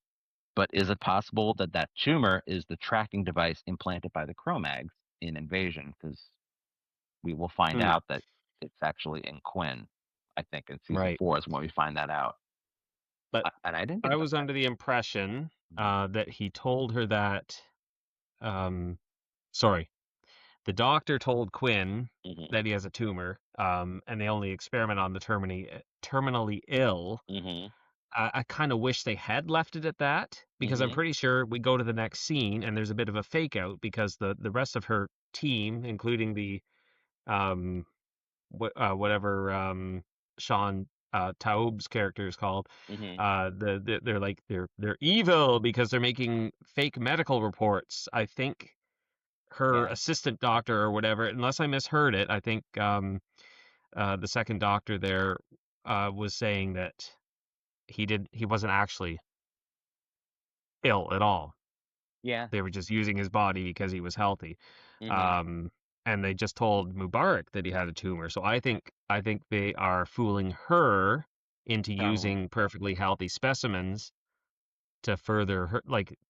But is it possible that that tumor is the tracking device implanted by the Cro-Mags in Invasion? Because we will find out that it's actually in Quinn. I think in season 4 is when we find that out. But and I didn't. I was under the impression that he told her that. Sorry, the doctor told Quinn that he has a tumor, and they only experiment on the terminally ill. I kind of wish they had left it at that, because I'm pretty sure we go to the next scene and there's a bit of a fake out, because the rest of her team, including the whatever Sean Taub's character is called, they're evil because they're making fake medical reports. I think her assistant doctor or whatever, unless I misheard it, I think the second doctor there was saying that he wasn't actually ill at all. Yeah. They were just using his body because he was healthy. And they just told Mubarak that he had a tumor. So I think they are fooling her into using perfectly healthy specimens to further her,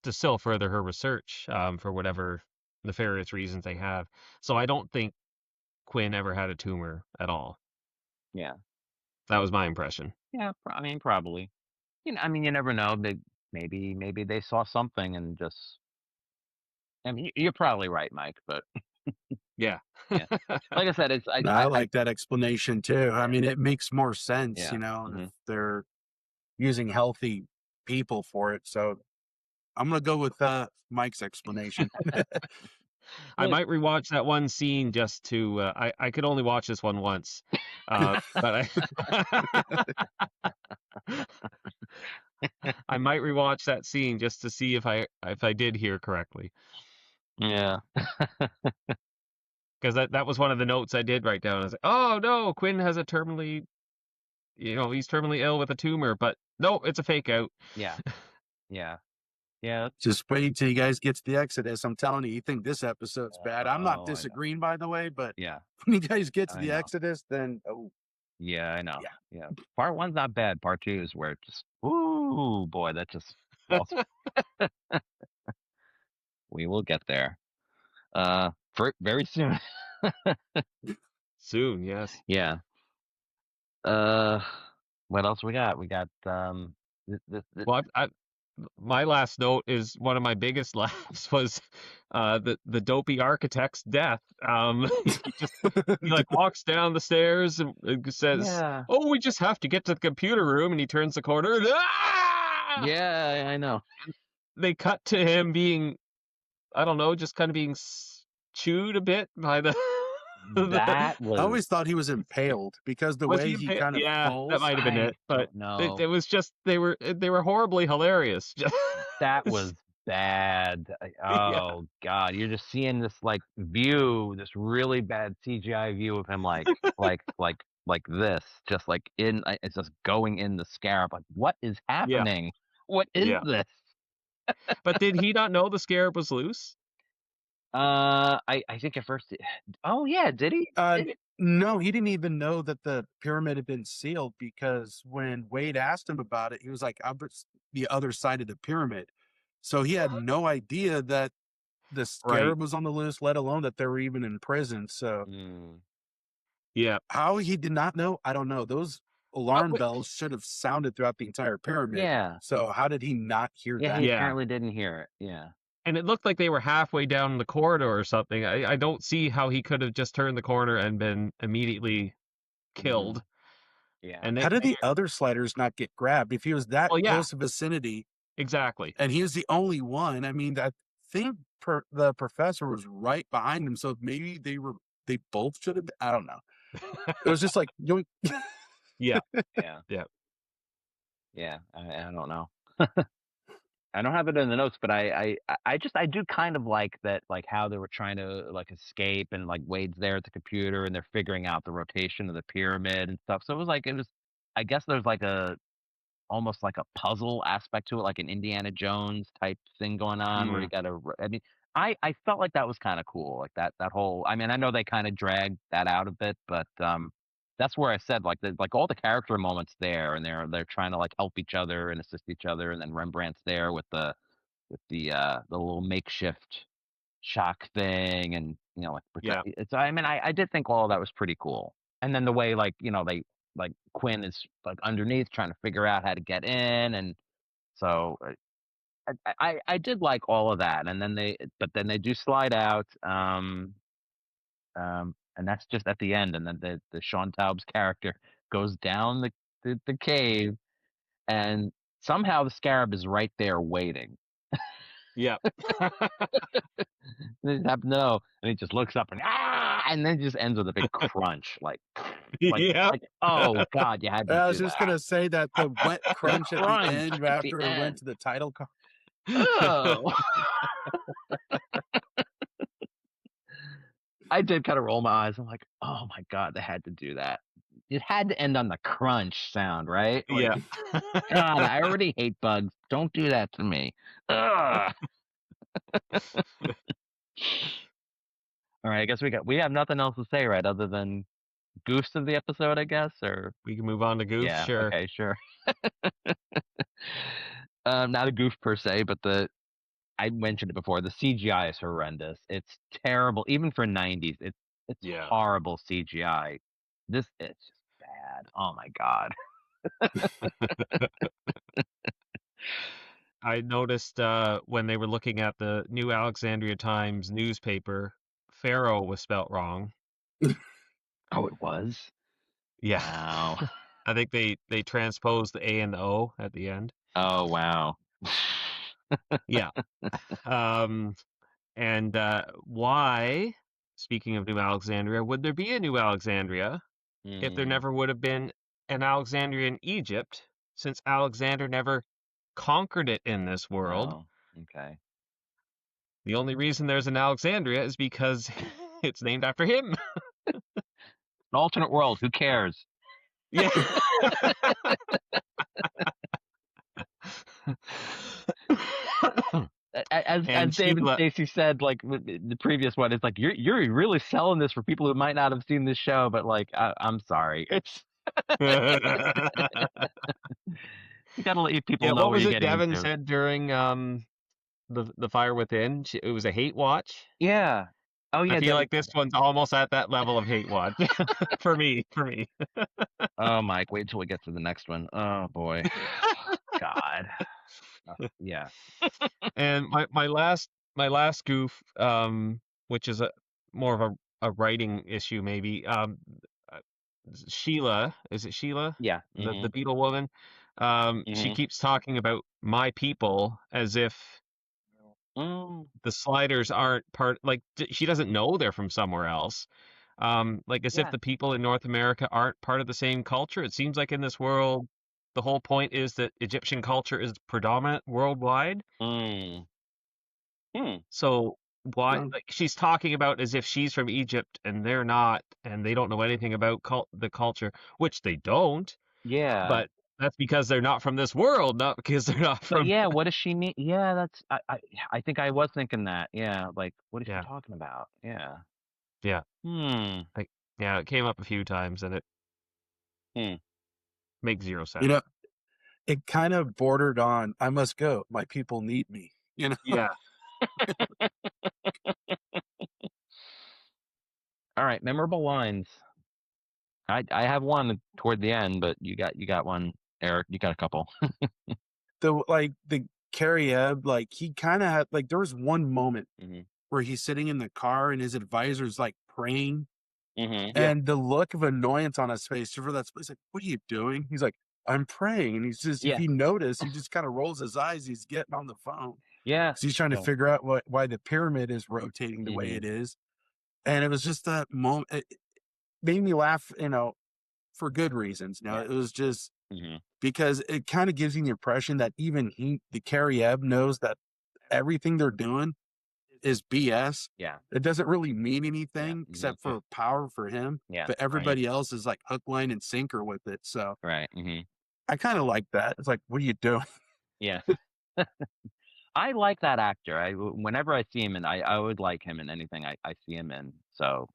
to still further her research, for whatever nefarious reasons they have. So I don't think Quinn ever had a tumor at all. Yeah. That was my impression. Yeah, I mean, probably. You never know. Maybe they saw something and just. I mean, you're probably right, Mike. But yeah, like I said, it's. I like that explanation too. I mean, it makes more sense, if they're using healthy people for it. So I'm gonna go with Mike's explanation. I might rewatch that one scene just to. I could only watch this one once, but I might rewatch that scene just to see if I did hear correctly. Yeah. Because that was one of the notes I did write down. I was like, oh no, Quinn has a terminally, he's terminally ill with a tumor, but no, it's a fake out. Yeah. Yeah. Just wait till you guys get to the Exodus. I'm telling you think this episode's bad. I'm not disagreeing, by the way, but when you guys get to the Exodus, then yeah, I know. Yeah. Part 1's not bad. Part 2 is where it just, ooh boy, that just falls. We will get there. Very soon. Soon, yes. Yeah. What else we got? We got well, my last note is one of my biggest laughs was the dopey architect's death. He walks down the stairs and says, "Oh, we just have to get to the computer room," and he turns the corner. Ah! Yeah, I know. They cut to him being, I don't know, just kind of being chewed a bit by the. That was. I always thought he was impaled because the way he kind of falls. That might have been it. But no, it was just they were horribly hilarious. That was bad. Oh God, you're just seeing this view, this really bad CGI view of him like this, just it's just going in the scarab. Like, what is happening? Yeah. What is this? But did he not know the scarab was loose? I think at first. Oh yeah, did he? No, he didn't even know that the pyramid had been sealed, because when Wade asked him about it, he was like, "I'm the other side of the pyramid," so he had no idea that the scarab was on the loose, let alone that they were even in prison. So, yeah, how he did not know, I don't know. Those alarm bells should have sounded throughout the entire pyramid. Yeah. So how did he not hear that? He apparently didn't hear it. Yeah. And it looked like they were halfway down the corridor or something. I don't see how he could have just turned the corner and been immediately killed. Yeah. And how did the other sliders not get grabbed if he was that close vicinity? Exactly. And he was the only one. I mean, I think the professor was right behind him, so maybe they both should have been. I don't know. It was just like yoink. Yeah. I don't know. I don't have it in the notes, but I do kind of like that, like how they were trying to like escape, and like Wade's there at the computer and they're figuring out the rotation of the pyramid and stuff. So it was, I guess there's like almost like a puzzle aspect to it, like an Indiana Jones type thing going on where you got to, I mean, I felt like that was kind of cool. Like that whole, I mean, I know they kind of dragged that out a bit, but, that's where I said like all the character moments there, and they're trying to like help each other and assist each other, and then Rembrandt's there with the little makeshift shock thing, and like Yeah. it's, I mean, I did think all of that was pretty cool. And then the way like they like Quinn is like underneath trying to figure out how to get in, and so I did like all of that. And then they do slide out, and that's just at the end. And then the Sean Taub's character goes down the cave, and somehow the scarab is right there waiting. Yeah. No, and he just looks up and then it just ends with a big crunch, like Yeah. oh god, you had to I do was just that. gonna say that the wet crunch at the crunch end at after the it went end. to the title card. Oh. I did kind of roll my eyes. I'm like, oh my god, they had to do that. It had to end on the crunch sound, right? Like, Yeah. God, I already hate bugs. Don't do that to me. Ugh. All right, I guess we have nothing else to say, right? Other than goofs of the episode, I guess, or We can move on to goof. yeah, Sure. okay, sure. Not a goof per se, but I mentioned it before. The CGI is horrendous. It's terrible, even for 90s. It's Yeah. horrible CGI. It's just bad. Oh my god. I noticed when they were looking at the New Alexandria Times newspaper, Pharaoh was spelt wrong. Oh, it was? Yeah. Wow. I think they transposed the A and the O at the end. Oh wow. Yeah. And why, speaking of New Alexandria, would there be a New Alexandria if there never would have been an Alexandria in Egypt, since Alexander never conquered it in this world? Oh, okay. The only reason there's an Alexandria is because it's named after him. An alternate world. Who cares? Yeah. As And Dave and Sheila- Stacy said, like the previous one, it's like you're really selling this for people who might not have seen this show, but like I'm sorry, it's you gotta let people know what was you're it getting Devin into. said during the Fire Within? It was a hate watch. Yeah. Oh yeah. I feel like this one's almost at that level of hate watch for me. Oh, Mike, wait till we get to the next one. Oh boy. God. Yeah. And my last goof, which is more of a writing issue maybe. Sheila, is it Sheila? Yeah. The Beetle woman. She keeps talking about my people as if the sliders aren't part, like she doesn't know they're from somewhere else. Like as if the people in North America aren't part of the same culture. It seems like in this world, the whole point is that Egyptian culture is predominant worldwide. So why, like she's talking about as if she's from Egypt and they're not, and they don't know anything about the culture, which they don't. Yeah. But that's because they're not from this world, not because they're not from. But yeah, what does she mean? Yeah, that's I think I was thinking that. Yeah, like what is she talking about? Yeah. Yeah. Like yeah, it came up a few times and it makes zero sense. You know, it kind of bordered on I must go. My people need me. You know. Yeah. All right, memorable lines. I have one toward the end, but you got one, Eric. You got a couple. the Carrie Ebb, like he kind of had like there was one moment where he's sitting in the car and his advisor's like praying, and the look of annoyance on his face for that space, like, what are you doing? He's like, I'm praying, and he's just if he noticed, he just kind of rolls his eyes. He's getting on the phone. Yeah, he's trying to figure out why the pyramid is rotating the way it is, and it was just that moment. It made me laugh, for good reasons. It was just because it kind of gives you the impression that even the Carrie Ebb knows that everything they're doing is BS. Yeah. It doesn't really mean anything Mm-hmm. except for power for him. Yeah. But everybody else is like hook, line, and sinker with it. So Right. Mm-hmm. I kind of like that. It's like, what are you doing? Yeah. I like that actor. Whenever I see him, and I would like him in anything I see him in. So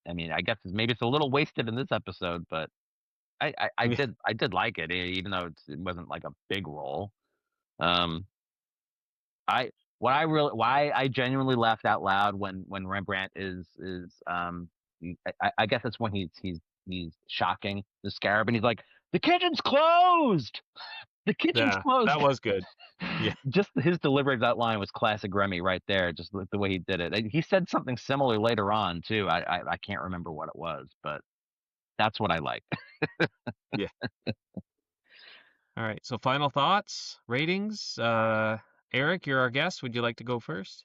I mean, I guess maybe it's a little wasted in this episode, but I did like it, even though it wasn't like a big role. Why I genuinely laughed out loud when Rembrandt is I guess that's when he's shocking the scarab, and he's like, the kitchen's closed. The kitchen's closed. That was good. Yeah. Just his delivery of that line was classic Remy right there. Just the way he did it. He said something similar later on too. I can't remember what it was, but that's what I liked. Yeah. All right. So final thoughts, ratings. Erik, you're our guest. Would you like to go first?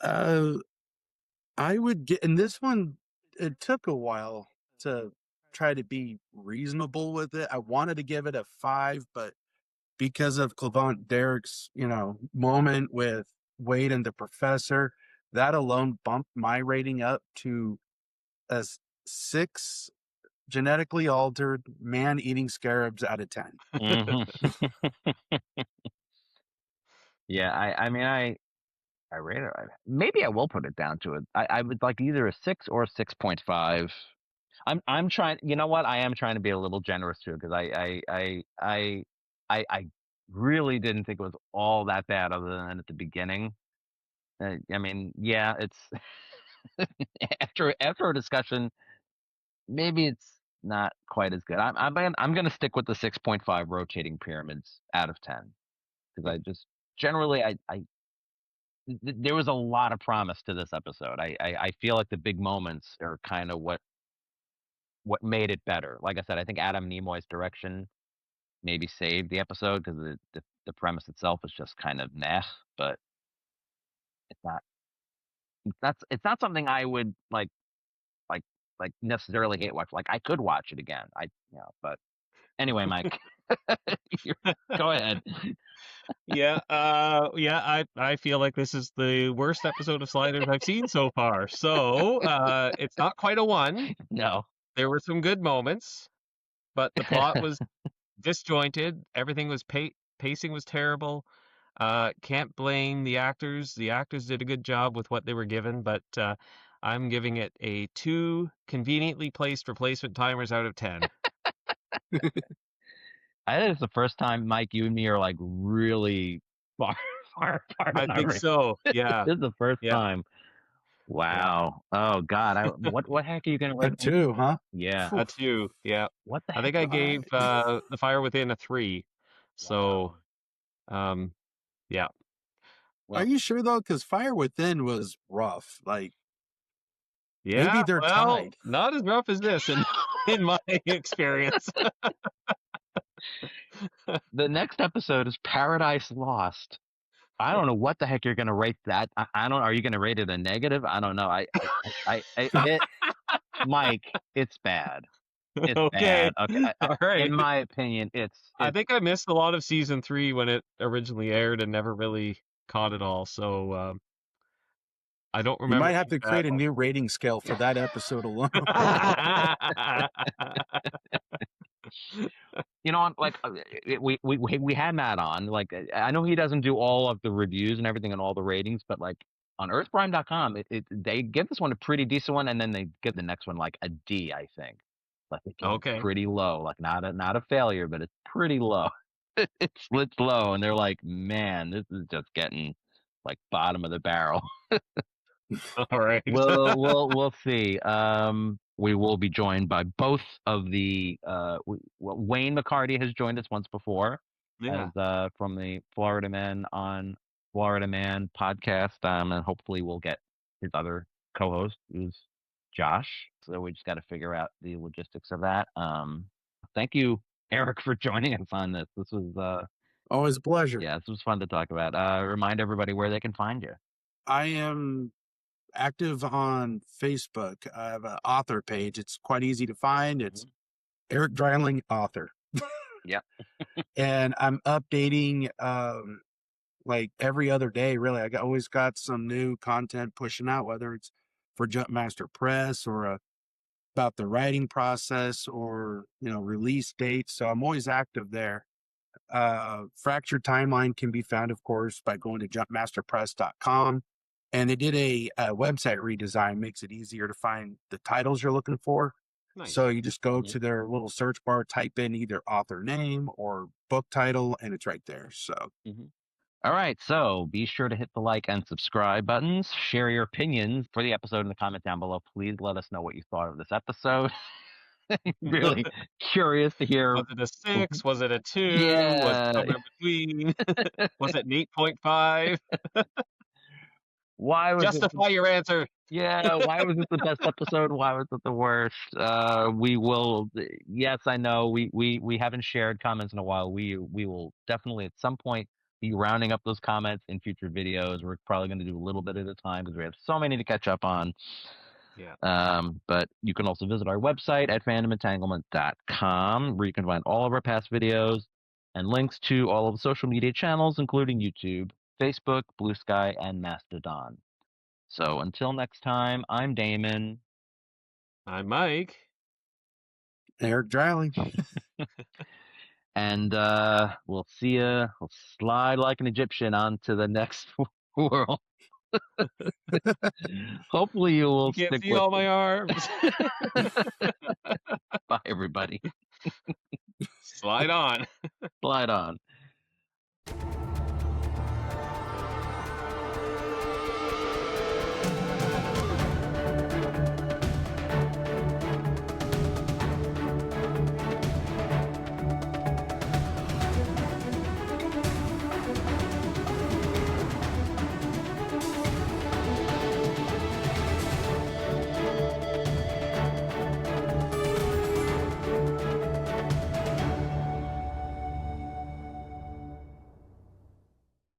I would get, and this one, it took a while to try to be reasonable with it. I wanted to give it a 5, but because of Clement Derrick's, moment with Wade and the professor, that alone bumped my rating up to a 6 genetically altered man-eating scarabs out of 10. Mm-hmm. Yeah, I mean, I rate it. Maybe I will put it down to it. I would like either a 6 or a 6.5. I'm trying. You know what? I am trying to be a little generous too, because I really didn't think it was all that bad, other than at the beginning. I mean, yeah, it's after a discussion, maybe it's not quite as good. I'm going to stick with the 6.5 rotating pyramids out of 10, because I just generally there was a lot of promise to this episode. I feel like the big moments are kind of what made it better. Like I said, I think Adam Nimoy's direction maybe saved the episode, because the premise itself is just kind of meh, but it's not something I would like necessarily hate watch. Like, I could watch it again. But anyway, Mike, go ahead. Yeah, I feel like this is the worst episode of Sliders I've seen so far. So, it's not quite a 1. No. There were some good moments, but the plot was disjointed. Everything was pacing was terrible. Can't blame the actors. The actors did a good job with what they were given, but I'm giving it a 2 conveniently placed replacement timers out of 10. I think it's the first time, Mike, you and me are like really far apart. I think so. Yeah. This is the first Yeah. time. Wow. Oh God. What heck are you gonna rate? A 2, huh? Yeah. A 2. Yeah. What the I think heck? I gave The Fire Within a 3. So, yeah. Well, Are you sure though? Because Fire Within was rough. Like, Yeah. maybe they're tied. Not as rough as this in my experience. the next episode is Paradise Lost. I don't know what the heck you're gonna rate that. I don't. Are you gonna rate it a negative? I don't know. Mike, it's bad. It's Okay. bad. Okay. All right. In my opinion, I think I missed a lot of season 3 when it originally aired and never really caught it all. So I don't remember. You might have to create a new rating scale for that episode alone. Like we had Matt on. Like, I know he doesn't do all of the reviews and everything and all the ratings, but like on EarthPrime.com, they give this one a pretty decent one, and then they give the next one like a D, I think. Like, it's pretty low, like not a failure, but it's pretty low. it's low, and they're like, man, this is just getting like bottom of the barrel. All right. We'll see. We will be joined by both of the Wayne McCarty has joined us once before, as from the Florida Man on Florida Man podcast, and hopefully we'll get his other co-host, who's Josh. So we just got to figure out the logistics of that. Thank you, Erik, for joining us on this. This was always a pleasure. Yeah, this was fun to talk about. Remind everybody where they can find you. I am active on Facebook. I have an author page. It's quite easy to find. It's Erik Dreiling, author. Yep. And I'm updating like every other day, really. Always got some new content pushing out, whether it's for Jumpmaster Press or about the writing process or, release dates. So I'm always active there. Fractured Timeline can be found, of course, by going to jumpmasterpress.com. And they did a website redesign, makes it easier to find the titles you're looking for. Nice. So you just go to their little search bar, type in either author name or book title, and it's right there. So, All right. So be sure to hit the like and subscribe buttons. Share your opinions for the episode in the comment down below. Please let us know what you thought of this episode. Really curious to hear. Was it a 6? Was it a 2? Yeah. Was it somewhere between? Was it an 8.5? Why was Justify your answer. Yeah, why was it the best episode? Why was it the worst? We will. Yes, I know we haven't shared comments in a while. We will definitely at some point be rounding up those comments in future videos. We're probably going to do a little bit at a time because we have so many to catch up on. Yeah. But you can also visit our website at fandomentanglement.com, where you can find all of our past videos and links to all of the social media channels, including YouTube, Facebook, Blue Sky, and Mastodon. So until next time, I'm Damon. I'm Mike. Erik Dreiling. And we'll see you. We'll slide like an Egyptian onto the next world. Hopefully you will You can't stick see with all my arms. Bye, everybody. Slide on. Slide on.